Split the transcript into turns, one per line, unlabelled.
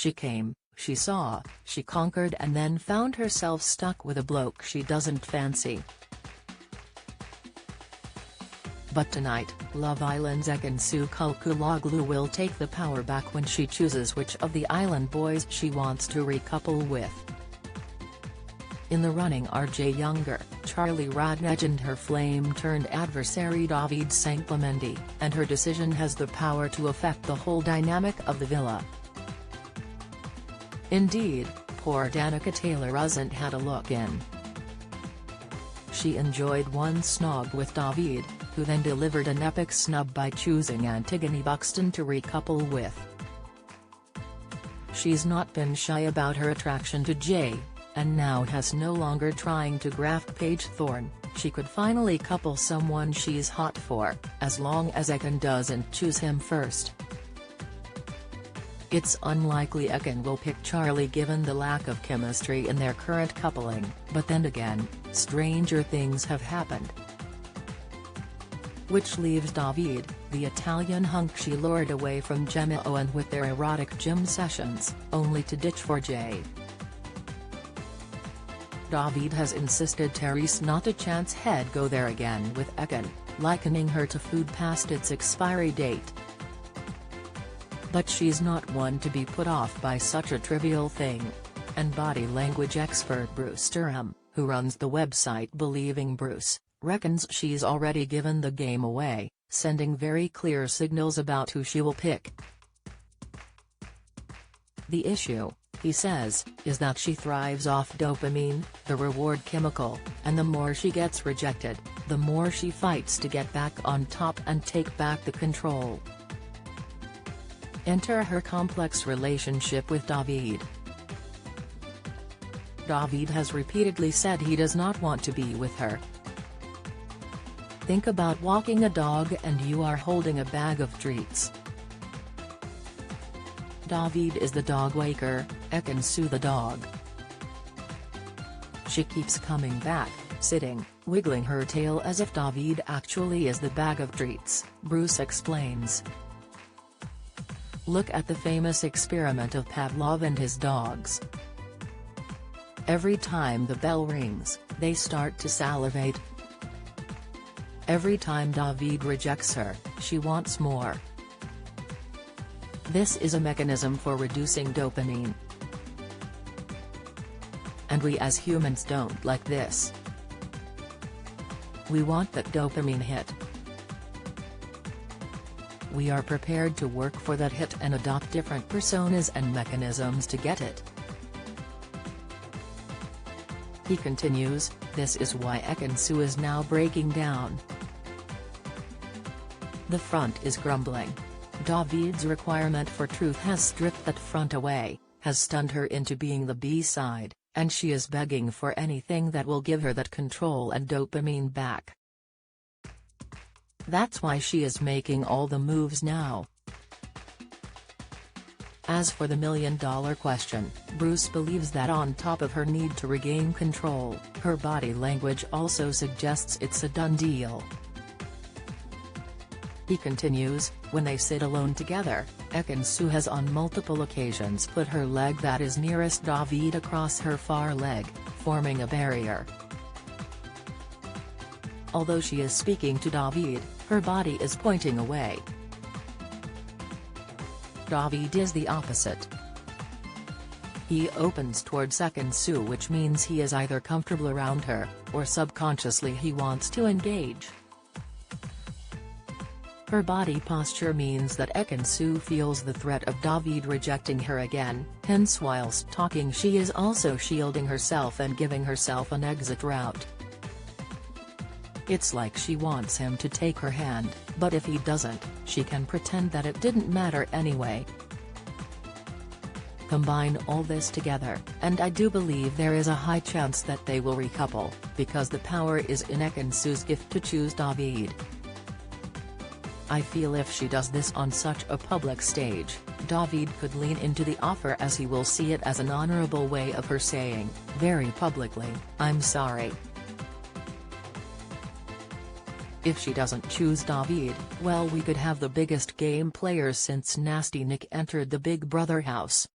She came, she saw, she conquered, and then found herself stuck with a bloke she doesn't fancy. But tonight, Love Island's Ekin-Su will take the power back when she chooses which of the island boys she wants to recouple with. In the running are Jay Younger, Charlie Rodney and her flame-turned adversary David St. Clemente, and her decision has the power to affect the whole dynamic of the villa. Indeed, poor Danica Taylor hasn't had a look in. She enjoyed one snog with David, who then delivered an epic snub by choosing Antigone Buxton to recouple with. She's not been shy about her attraction to Jay, and now has no longer trying to graft Paige Thorne. She could finally couple someone she's hot for, as long as Ekin doesn't choose him first. It's unlikely Ekin will pick Charlie given the lack of chemistry in their current coupling, but then again, stranger things have happened. Which leaves David, the Italian hunk she lured away from Gemma Owen with their erotic gym sessions, only to ditch for Jay. David has insisted Therese not a chance head go there again with Ekin, likening her to food past its expiry date. But she's not one to be put off by such a trivial thing. And body language expert Bruce Durham, who runs the website Believing Bruce, reckons she's already given the game away, sending very clear signals about who she will pick. The issue, he says, is that she thrives off dopamine, the reward chemical, and the more she gets rejected, the more she fights to get back on top and take back the control. Enter her complex relationship with David. David has repeatedly said he does not want to be with her. Think about walking a dog and you are holding a bag of treats. David is the dog waker, Ekin-Su the dog. She keeps coming back, sitting, wiggling her tail as if David actually is the bag of treats, Bruce explains. Look at the famous experiment of Pavlov and his dogs. Every time the bell rings, they start to salivate. Every time David rejects her, she wants more. This is a mechanism for reducing dopamine. And we as humans don't like this. We want that dopamine hit. We are prepared to work for that hit and adopt different personas and mechanisms to get it. He continues, this is why Ekin-Su is now breaking down. The front is grumbling. David's requirement for truth has stripped that front away, has stunned her into being the B-side, and she is begging for anything that will give her that control and dopamine back. That's why she is making all the moves now. As for the million-dollar question, Bruce believes that on top of her need to regain control, her body language also suggests it's a done deal. He continues, when they sit alone together, Ekin-Su has on multiple occasions put her leg that is nearest David across her far leg, forming a barrier. Although she is speaking to David, her body is pointing away. David is the opposite. He opens towards Ekin-Su, which means he is either comfortable around her, or subconsciously he wants to engage. Her body posture means that Ekin-Su feels the threat of David rejecting her again, hence whilst talking she is also shielding herself and giving herself an exit route. It's like she wants him to take her hand, but if he doesn't, she can pretend that it didn't matter anyway. Combine all this together, and I do believe there is a high chance that they will recouple, because the power is in Ekin-Su's gift to choose David. I feel if she does this on such a public stage, David could lean into the offer as he will see it as an honorable way of her saying, very publicly, I'm sorry. If she doesn't choose David, well, we could have the biggest game players since Nasty Nick entered the Big Brother house.